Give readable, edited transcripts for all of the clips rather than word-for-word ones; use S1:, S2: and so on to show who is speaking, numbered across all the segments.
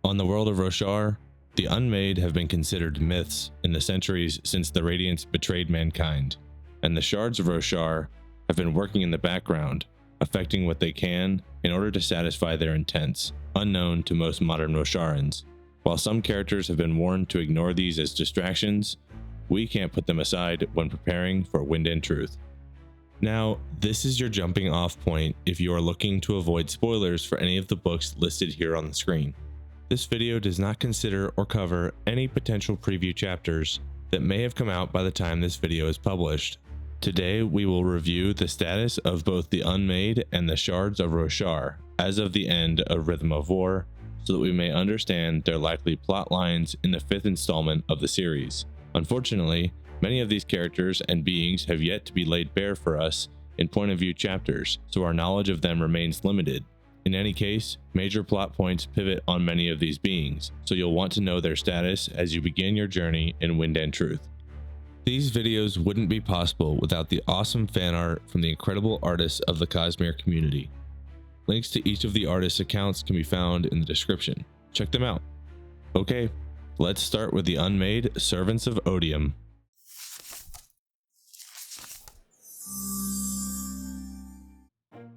S1: On the world of Roshar, the Unmade have been considered myths in the centuries since the Radiance betrayed mankind, and the Shards of Roshar have been working in the background, affecting what they can in order to satisfy their intents, unknown to most modern Rosharans. While some characters have been warned to ignore these as distractions, we can't put them aside when preparing for Wind and Truth. Now, this is your jumping off point if you are looking to avoid spoilers for any of the books listed here on the screen. This video does not consider or cover any potential preview chapters that may have come out by the time this video is published. Today, we will review the status of both the Unmade and the Shards of Roshar as of the end of Rhythm of War, so that we may understand their likely plot lines in the 5th installment of the series. Unfortunately, many of these characters and beings have yet to be laid bare for us in point of view chapters, so our knowledge of them remains limited. In any case, major plot points pivot on many of these beings, so you'll want to know their status as you begin your journey in Wind and Truth. These videos wouldn't be possible without the awesome fan art from the incredible artists of the Cosmere community. Links to each of the artists' accounts can be found in the description. Check them out. Okay, let's start with the Unmade Servants of Odium.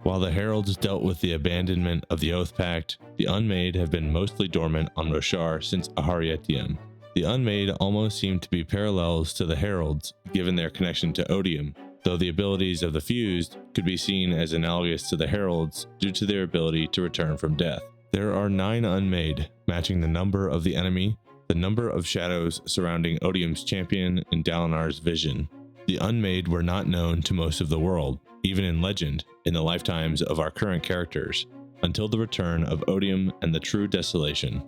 S1: While the Heralds dealt with the abandonment of the Oath Pact, the Unmade have been mostly dormant on Roshar since Odium. The Unmade almost seem to be parallels to the Heralds, given their connection to Odium, though the abilities of the Fused could be seen as analogous to the Heralds due to their ability to return from death. There are 9 Unmade, matching the number of the enemy, the number of shadows surrounding Odium's champion, and Dai-gonar's vision. The Unmade were not known to most of the world, even in legend, in the lifetimes of our current characters, until the return of Odium and the True Desolation.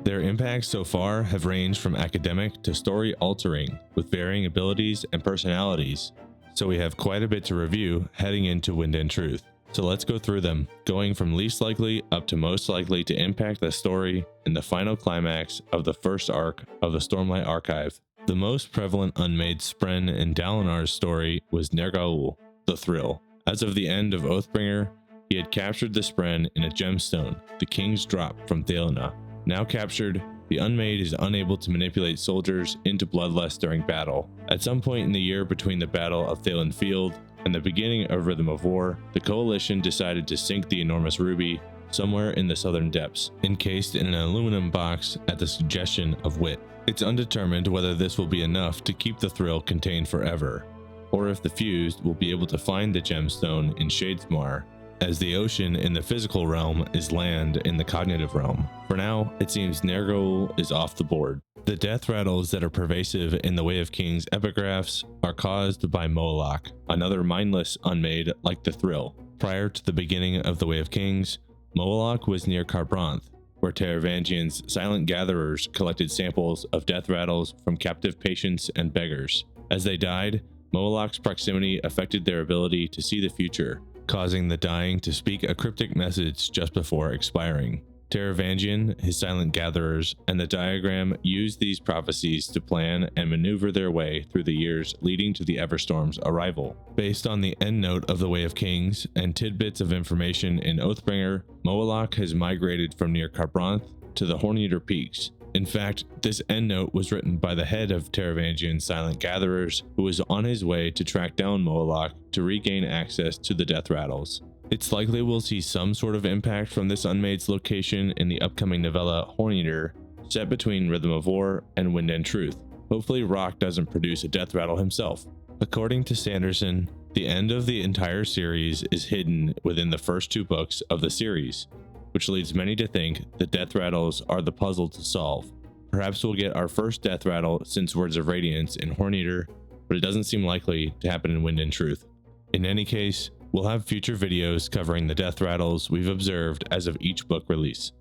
S1: Their impacts so far have ranged from academic to story-altering, with varying abilities and personalities, so we have quite a bit to review heading into Wind and Truth. So let's go through them, going from least likely up to most likely to impact the story in the final climax of the first arc of the Stormlight Archive. The most prevalent Unmade Spren in Dai-gonar's story was Nergaoul, the Thrill. As of the end of Oathbringer, he had captured the Spren in a gemstone, the King's Drop from Thelna. Now captured, the Unmade is unable to manipulate soldiers into bloodlust during battle. At some point in the year between the Battle of Thalen Field and the beginning of Rhythm of War, the Coalition decided to sink the enormous ruby somewhere in the southern depths, encased in an aluminum box at the suggestion of Wit. It's undetermined whether this will be enough to keep the Thrill contained forever, or if the Fused will be able to find the gemstone in Shadesmar, as the ocean in the physical realm is land in the cognitive realm. For now, it seems Nergaoul is off the board. The death rattles that are pervasive in the Way of Kings epigraphs are caused by Moelach, another mindless Unmade like the Thrill. Prior to the beginning of the Way of Kings, Moelach was near Kharbranth, where Taravangian's silent gatherers collected samples of death rattles from captive patients and beggars. As they died, Moelach's proximity affected their ability to see the future, causing the dying to speak a cryptic message just before expiring. Taravangian, his silent gatherers, and the diagram used these prophecies to plan and maneuver their way through the years leading to the Everstorm's arrival. Based on the endnote of the Way of Kings and tidbits of information in Oathbringer, Moelach has migrated from near Kharbranth to the Horneater Peaks. In fact, this endnote was written by the head of Taravangian's silent gatherers, who was on his way to track down Moelach to regain access to the death rattles. It's likely we'll see some sort of impact from this Unmade's location in the upcoming novella Horneater, set between Rhythm of War and Wind and Truth. Hopefully Rock doesn't produce a death rattle himself. According to Sanderson, the end of the entire series is hidden within the first 2 books of the series, which leads many to think the death rattles are the puzzle to solve. Perhaps we'll get our first death rattle since Words of Radiance in Horneater, but it doesn't seem likely to happen in Wind and Truth. In any case, we'll have future videos covering the death rattles we've observed as of each book release.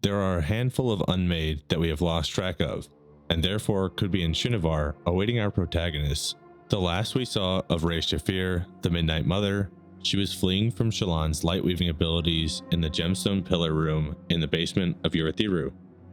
S1: There are a handful of Unmade that we have lost track of, and therefore could be in Shinovar awaiting our protagonists. The last we saw of Re-Shephir, the Midnight Mother, she was fleeing from Shallan's light-weaving abilities in the Gemstone Pillar Room in the basement of Urithiru.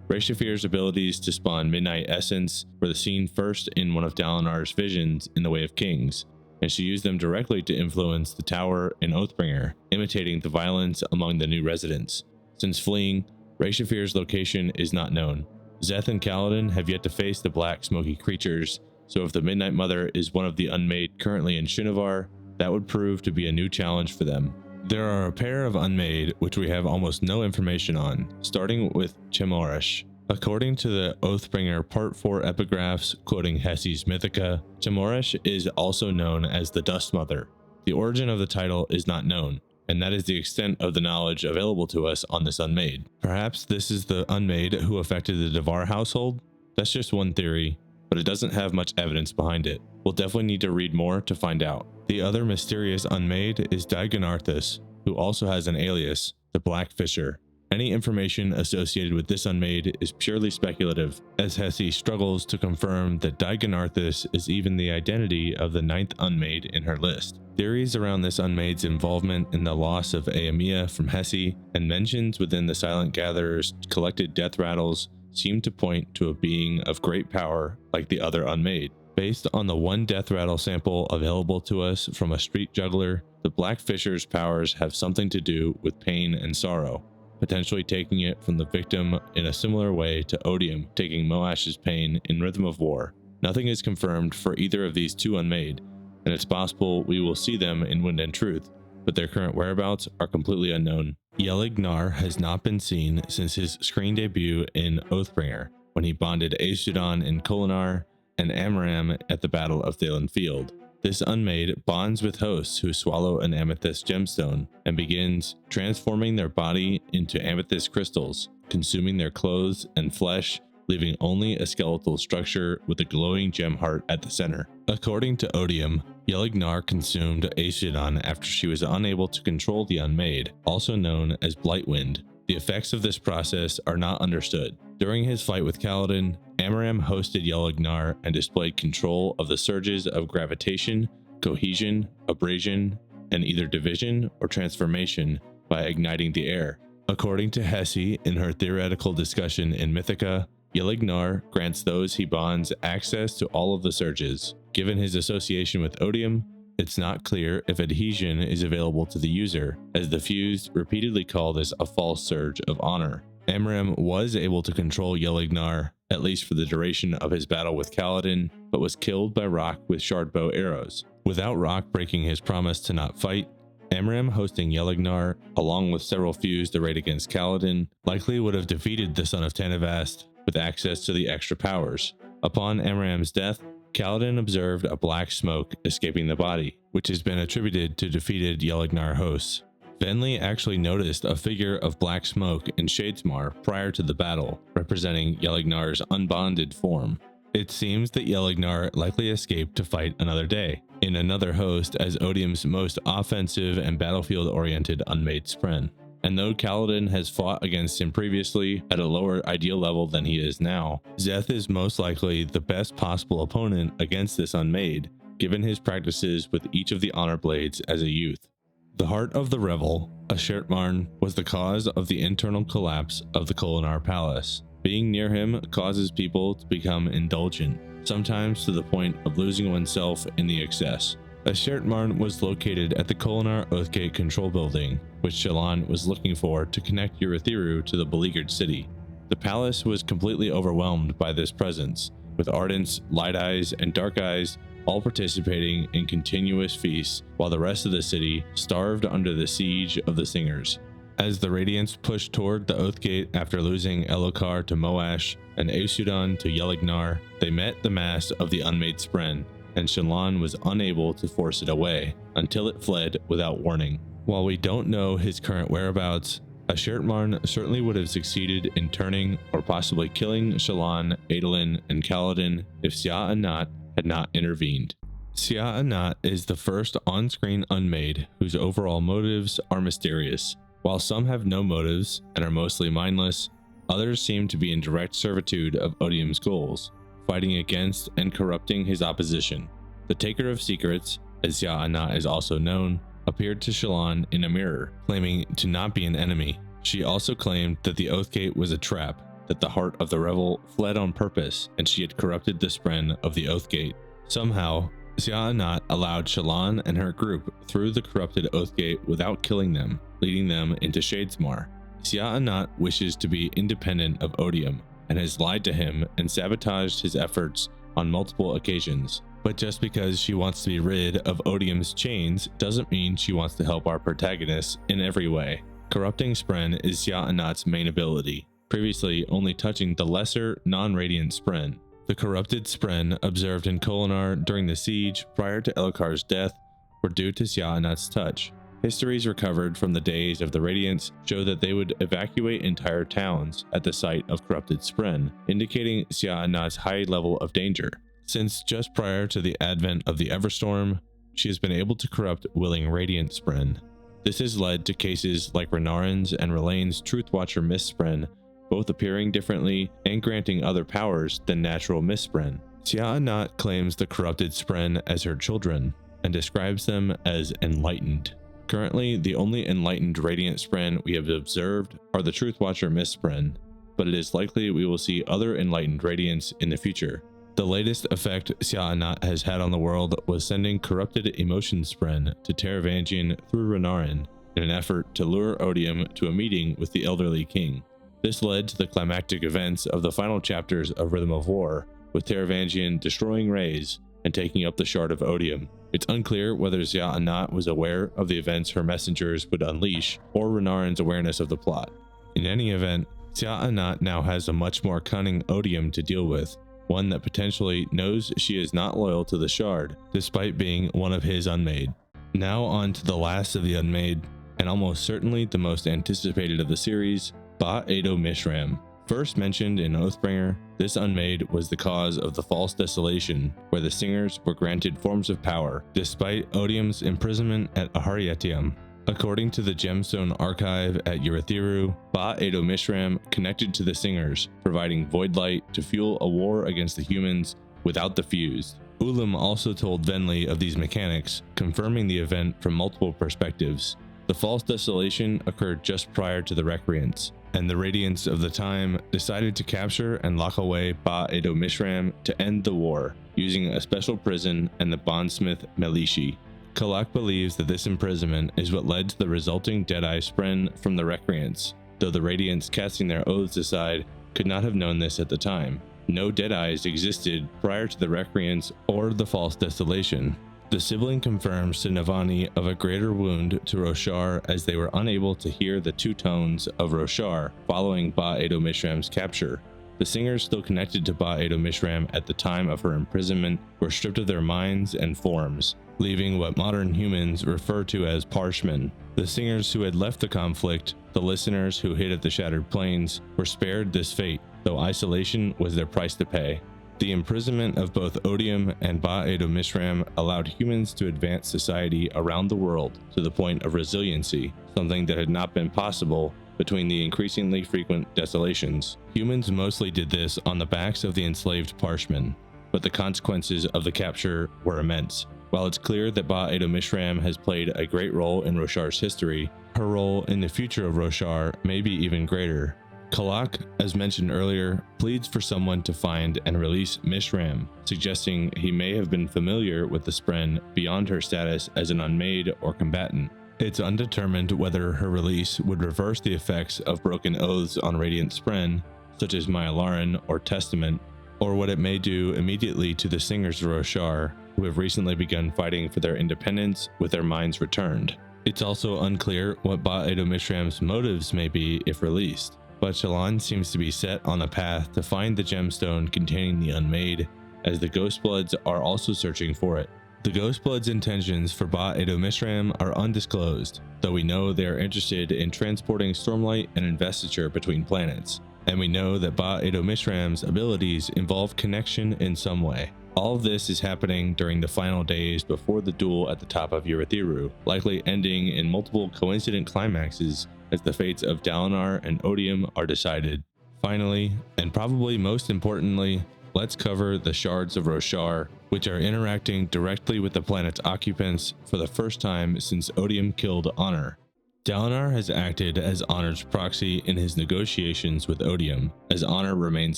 S1: Re-Shephir's abilities to spawn Midnight Essence were seen first in one of Dai-gonar's visions in the Way of Kings, and she used them directly to influence the tower in Oathbringer, imitating the violence among the new residents. Since fleeing, Re-Shephir's location is not known. Szeth and Kaladin have yet to face the black smoky creatures, so if the Midnight Mother is one of the Unmade currently in Shinovar, that would prove to be a new challenge for them. There are a pair of Unmade which we have almost no information on, starting with Chemoarish. According to the Oathbringer Part 4 epigraphs quoting Hessi's Mythica, Chemoarish is also known as the Dust Mother. The origin of the title is not known, and that is the extent of the knowledge available to us on this Unmade. Perhaps this is the Unmade who affected the Devar household? That's just one theory, but it doesn't have much evidence behind it. We'll definitely need to read more to find out. The other mysterious Unmade is Dai-gonarthis, who also has an alias, the Black Fisher. Any information associated with this Unmade is purely speculative, as Hessi struggles to confirm that Dai-gonarthis is even the identity of the 9th Unmade in her list. Theories around this Unmade's involvement in the loss of Eomeia from Hessi and mentions within the Silent Gatherer's collected death rattles seem to point to a being of great power like the other Unmade. Based on the one death rattle sample available to us from a street juggler, the Black Fisher's powers have something to do with pain and sorrow, potentially taking it from the victim in a similar way to Odium taking Moash's pain in Rhythm of War. Nothing is confirmed for either of these two Unmade, and it's possible we will see them in Wind and Truth, but their current whereabouts are completely unknown. Yelig-nar has not been seen since his screen debut in Oathbringer, when he bonded Aesudan in Kholinar and Amaram at the Battle of Thalen Field. This Unmade bonds with hosts who swallow an amethyst gemstone and begins transforming their body into amethyst crystals, consuming their clothes and flesh, leaving only a skeletal structure with a glowing gem heart at the center. According to Odium, Yelig-nar consumed Aesudan after she was unable to control the Unmade, also known as Blightwind. The effects of this process are not understood. During his fight with Kaladin, Amaram hosted Yelig-nar and displayed control of the surges of gravitation, cohesion, abrasion, and either division or transformation by igniting the air. According to Hessi in her theoretical discussion in Mythica, Yelig-nar grants those he bonds access to all of the surges. Given his association with Odium, it's not clear if adhesion is available to the user, as the Fused repeatedly call this a false surge of honor. Amaram was able to control Yelig-nar, at least for the duration of his battle with Kaladin, but was killed by Rock with shard bow arrows. Without Rock breaking his promise to not fight, Amaram hosting Yelig-nar, along with several Fused arrayed against Kaladin, likely would have defeated the Son of Tanavast with access to the extra powers. Upon Amaram's death, Kaladin observed a black smoke escaping the body, which has been attributed to defeated Yelig-nar hosts. Venli actually noticed a figure of black smoke in Shadesmar prior to the battle, representing Yelig-nar's unbonded form. It seems that Yelig-nar likely escaped to fight another day, in another host as Odium's most offensive and battlefield-oriented Unmade Spren. And though Kaladin has fought against him previously at a lower ideal level than he is now, Szeth is most likely the best possible opponent against this Unmade, given his practices with each of the Honor Blades as a youth. The Heart of the Revel, Ashertmarn, was the cause of the internal collapse of the Kholinar Palace. Being near him causes people to become indulgent, sometimes to the point of losing oneself in the excess. Ashertmarn was located at the Kholinar Oathgate Control Building, which Shallan was looking for to connect Urithiru to the beleaguered city. The palace was completely overwhelmed by this presence, with Ardents, Light Eyes, and Dark Eyes all participating in continuous feasts, while the rest of the city starved under the siege of the Singers. As the Radiants pushed toward the Oathgate after losing Elokar to Moash and Aesudan to Yelig-nar, they met the mass of the Unmade Spren, and Shallan was unable to force it away, until it fled without warning. While we don't know his current whereabouts, Ashertmarn certainly would have succeeded in turning or possibly killing Shallan, Adolin, and Kaladin if Sja-anat had not intervened. Sja-anat is the first on-screen Unmade whose overall motives are mysterious. While some have no motives and are mostly mindless, others seem to be in direct servitude of Odium's goals, fighting against and corrupting his opposition. The Taker of Secrets, as Sja-anat is also known, appeared to Shallan in a mirror, claiming to not be an enemy. She also claimed that the Oathgate was a trap, that the Heart of the Revel fled on purpose, and she had corrupted the Spren of the Oathgate. Somehow, Sja-anat allowed Shallan and her group through the corrupted Oathgate without killing them, leading them into Shadesmar. Sja-anat wishes to be independent of Odium and has lied to him and sabotaged his efforts on multiple occasions. But just because she wants to be rid of Odium's chains doesn't mean she wants to help our protagonist in every way. Corrupting Spren is Sja-anat's main ability, previously only touching the lesser, non-radiant Spren. The corrupted Spren observed in Yelig-nar during the siege prior to Elhokar's death were due to Sja-anat's touch. Histories recovered from the days of the Radiance show that they would evacuate entire towns at the sight of corrupted Spren, indicating Sja-anat's high level of danger. Since just prior to the advent of the Everstorm, she has been able to corrupt willing Radiant Spren. This has led to cases like Renarin's and Relane's Truthwatcher Mist Spren, both appearing differently and granting other powers than natural Mist Spren. Sja-anat claims the corrupted Spren as her children, and describes them as enlightened. Currently, the only enlightened Radiant Spren we have observed are the Truthwatcher Mist Spren, but it is likely we will see other enlightened Radiants in the future. The latest effect Sja-anat has had on the world was sending corrupted Emotion Spren to Taravangian through Renarin in an effort to lure Odium to a meeting with the elderly king. This led to the climactic events of the final chapters of Rhythm of War, with Taravangian destroying Rays and taking up the Shard of Odium. It's unclear whether Sja-anat was aware of the events her messengers would unleash, or Renarin's awareness of the plot. In any event, Sja-anat now has a much more cunning Odium to deal with, one that potentially knows she is not loyal to the Shard, despite being one of his Unmade. Now on to the last of the Unmade, and almost certainly the most anticipated of the series, Ba-Ado-Mishram. First mentioned in Oathbringer, this Unmade was the cause of the False Desolation, where the Singers were granted forms of power, despite Odium's imprisonment at Aharietiam. According to the Gemstone Archive at Urithiru, Ba-Ado-Mishram connected to the Singers, providing void light to fuel a war against the humans without the fused. Ulam also told Venli of these mechanics, confirming the event from multiple perspectives. The False Desolation occurred just prior to the Recreants, and the Radiants of the time decided to capture and lock away Ba-Ado-Mishram to end the war, using a special prison and the bondsmith Melishi. Cultivation believes that this imprisonment is what led to the resulting Deadeye Spren from the Recreants, though the Radiants casting their oaths aside could not have known this at the time. No Deadeyes existed prior to the Recreants or the False Desolation. The sibling confirms to Navani of a greater wound to Roshar as they were unable to hear the two tones of Roshar following Ba-Ado-Mishram's capture. The Singers still connected to Ba-Ado-Mishram at the time of her imprisonment were stripped of their minds and forms, leaving what modern humans refer to as Parshmen. The Singers who had left the conflict, the listeners who hid at the Shattered Plains, were spared this fate, though isolation was their price to pay. The imprisonment of both Odium and Ba-Ado-Mishram allowed humans to advance society around the world to the point of resiliency, something that had not been possible between the increasingly frequent desolations. Humans mostly did this on the backs of the enslaved Parshmen, but the consequences of the capture were immense. While it's clear that Ba-Ado-Mishram has played a great role in Roshar's history, her role in the future of Roshar may be even greater. Cultivation, as mentioned earlier, pleads for someone to find and release Mishram, suggesting he may have been familiar with the Spren beyond her status as an Unmade or combatant. It's undetermined whether her release would reverse the effects of broken oaths on Radiant Spren, such as Myalaran or Testament, or what it may do immediately to the Singers of Roshar, who have recently begun fighting for their independence with their minds returned. It's also unclear what Ba-Ado-Mishram's motives may be if released, but Shallan seems to be set on a path to find the gemstone containing the Unmade, as the Ghostbloods are also searching for it. The Ghostbloods' intentions for Ba-Ado-Mishram are undisclosed, though we know they are interested in transporting Stormlight and Investiture between planets, and we know that Ba-Ado-Mishram's abilities involve connection in some way. All of this is happening during the final days before the duel at the top of Urithiru, likely ending in multiple coincident climaxes as the fates of Dai-gonarthis and Odium are decided. Finally, and probably most importantly, let's cover the Shards of Roshar, which are interacting directly with the planet's occupants for the first time since Odium killed Honor. Dai-gonarthis has acted as Honor's proxy in his negotiations with Odium, as Honor remains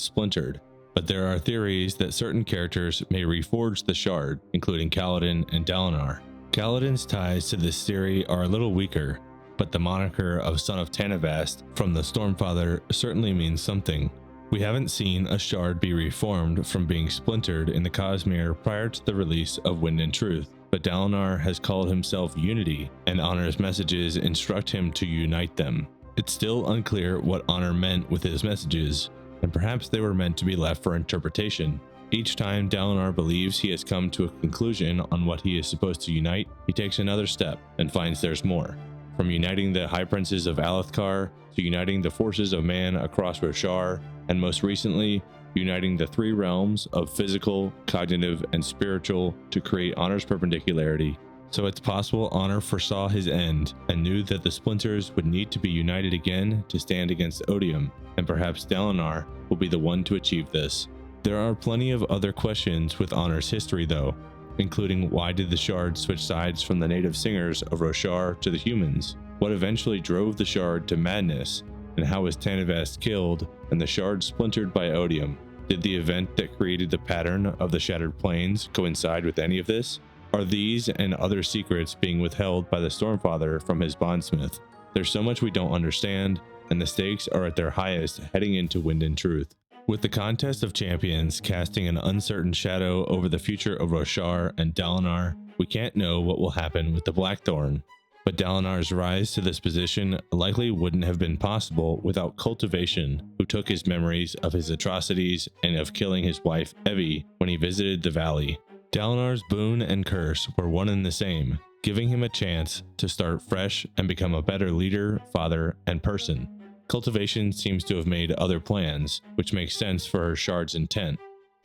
S1: splintered, but there are theories that certain characters may reforge the Shard, including Kaladin and Dai-gonarthis. Kaladin's ties to this theory are a little weaker. but the moniker of Son of Tanavast from the Stormfather certainly means something. We haven't seen a shard be reformed from being splintered in the Cosmere prior to the release of Wind and Truth, but Dai-gonarthis has called himself Unity, and Honor's messages instruct him to unite them. It's still unclear what Honor meant with his messages, and perhaps they were meant to be left for interpretation. Each time Dai-gonarthis believes he has come to a conclusion on what he is supposed to unite, he takes another step and finds there's more. From uniting the High Princes of Alethkar to uniting the forces of man across Roshar, and most recently, uniting the three realms of physical, cognitive, and spiritual to create Honor's perpendicularity. So it's possible Honor foresaw his end and knew that the splinters would need to be united again to stand against Odium, and perhaps Dai-gonarthis will be the one to achieve this. There are plenty of other questions with Honor's history though, including why did the Shards switch sides from the native singers of Roshar to the humans? What eventually drove the Shard to madness? And how was Tanavast killed and the Shard splintered by Odium? Did the event that created the pattern of the Shattered Plains coincide with any of this? Are these and other secrets being withheld by the Stormfather from his bondsmith? There's so much we don't understand, and the stakes are at their highest heading into Wind and Truth. With the contest of champions casting an uncertain shadow over the future of Roshar and Dai-gonarthis, we can't know what will happen with the Blackthorn. But Dai-gonarth's rise to this position likely wouldn't have been possible without Cultivation, who took his memories of his atrocities and of killing his wife Evie when he visited the valley. Dai-gonarth's boon and curse were one and the same, giving him a chance to start fresh and become a better leader, father, and person. Cultivation seems to have made other plans, which makes sense for her Shard's intent.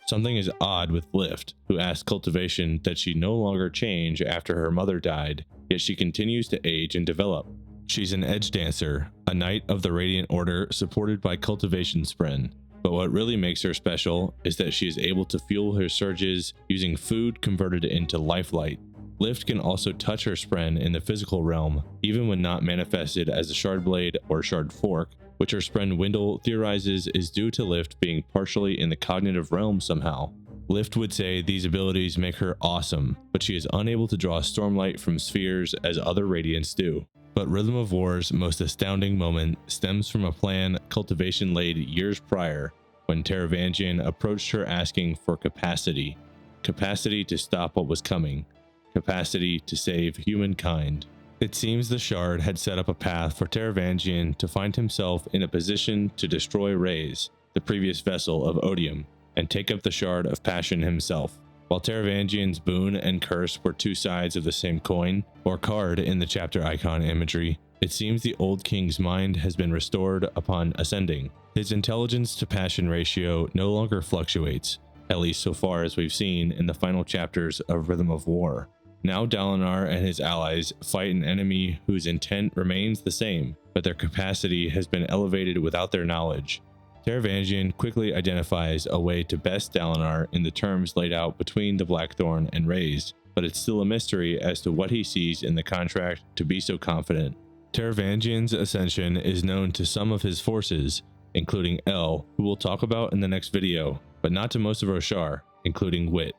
S1: Something is odd with Lift, who asked Cultivation that she no longer change after her mother died, yet she continues to age and develop. She's an edge dancer, a knight of the Radiant Order supported by Cultivation Spren. But what really makes her special is that she is able to fuel her surges using food converted into lifelight. Lift can also touch her Spren in the physical realm, even when not manifested as a Shard Blade or Shard Fork, which her Spren Windle theorizes is due to Lift being partially in the cognitive realm somehow. Lift would say these abilities make her awesome, but she is unable to draw stormlight from spheres as other Radiants do. But Rhythm of War's most astounding moment stems from a plan Cultivation laid years prior, when Taravangian approached her asking for capacity. Capacity to stop what was coming. Capacity to save humankind. It seems the Shard had set up a path for Taravangian to find himself in a position to destroy Rayz, the previous vessel of Odium, and take up the Shard of Passion himself. While Taravangian's boon and curse were two sides of the same coin, or card in the chapter icon imagery, it seems the old king's mind has been restored upon ascending. His intelligence to passion ratio no longer fluctuates, at least so far as we've seen in the final chapters of Rhythm of War. Now Dai-gonarthis and his allies fight an enemy whose intent remains the same, but their capacity has been elevated without their knowledge. Taravangian quickly identifies a way to best Dai-gonarthis in the terms laid out between the Blackthorn and Rayz, but it's still a mystery as to what he sees in the contract to be so confident. Taravangian's ascension is known to some of his forces, including El, who we'll talk about in the next video, but not to most of Roshar, including Wit.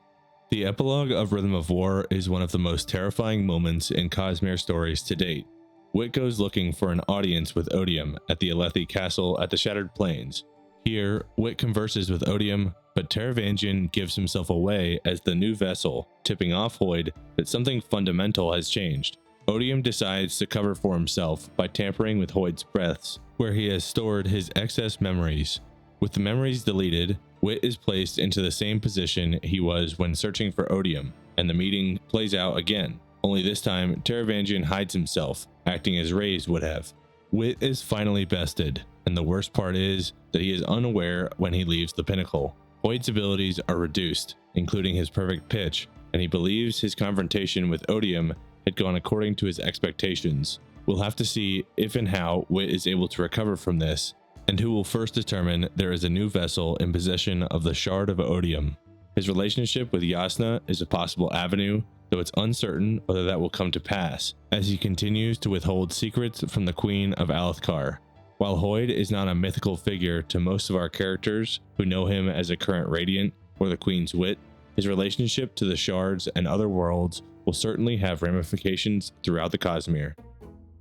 S1: The epilogue of Rhythm of War is one of the most terrifying moments in Cosmere stories to date. Wit goes looking for an audience with Odium at the Alethi castle at the Shattered Plains. Here, Wit converses with Odium, but Taravangian gives himself away as the new vessel, tipping off Hoid that something fundamental has changed. Odium decides to cover for himself by tampering with Hoid's breaths, where he has stored his excess memories. With the memories deleted, Wit is placed into the same position he was when searching for Odium, and the meeting plays out again, only this time Taravangian hides himself, acting as Rayz would have. Wit is finally bested, and the worst part is that he is unaware when he leaves the pinnacle. Hoid's abilities are reduced, including his perfect pitch, and he believes his confrontation with Odium had gone according to his expectations. We'll have to see if and how Wit is able to recover from this, and who will first determine there is a new vessel in possession of the Shard of Odium. His relationship with Jasnah is a possible avenue, though it's uncertain whether that will come to pass, as he continues to withhold secrets from the Queen of Alethkar. While Hoid is not a mythical figure to most of our characters who know him as a current Radiant or the Queen's Wit, his relationship to the Shards and other worlds will certainly have ramifications throughout the Cosmere.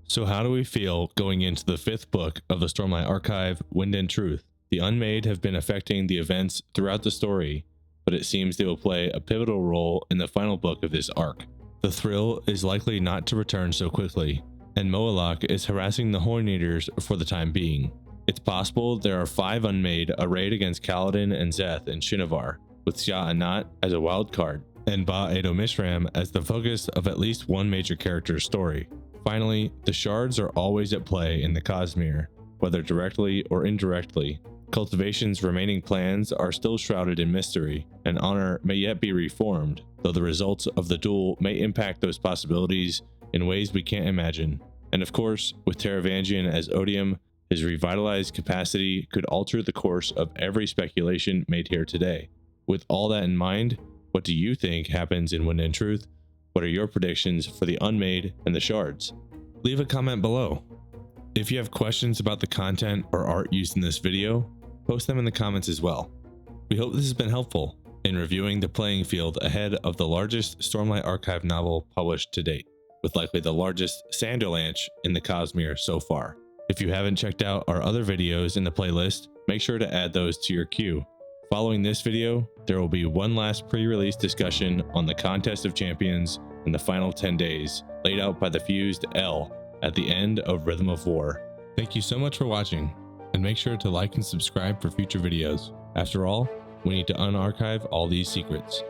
S1: So how do we feel going into the 5th book of the Stormlight Archive, Wind and Truth? The Unmade have been affecting the events throughout the story, but it seems they will play a pivotal role in the final book of this arc. The Thrill is likely not to return so quickly, and Moelach is harassing the Horn Eaters for the time being. It's possible there are 5 Unmade arrayed against Kaladin and Szeth in Shinovar, with Sja-anat as a wild card, and Ba-Ado-Mishram as the focus of at least one major character's story. Finally, the Shards are always at play in the Cosmere, whether directly or indirectly. Cultivation's remaining plans are still shrouded in mystery, and Honor may yet be reformed, though the results of the duel may impact those possibilities in ways we can't imagine. And of course, with Taravangian as Odium, his revitalized capacity could alter the course of every speculation made here today. With all that in mind, what do you think happens in Wind and Truth? What are your predictions for the Unmade and the Shards? Leave a comment below. If you have questions about the content or art used in this video, post them in the comments as well. We hope this has been helpful in reviewing the playing field ahead of the largest Stormlight Archive novel published to date, with likely the largest Sanderlanche in the Cosmere so far. If you haven't checked out our other videos in the playlist, make sure to add those to your queue. Following this video, there will be one last pre-release discussion on the Contest of Champions in the final 10 days, laid out by the fused L at the end of Rhythm of War. Thank you so much for watching, and make sure to like and subscribe for future videos. After all, we need to unarchive all these secrets.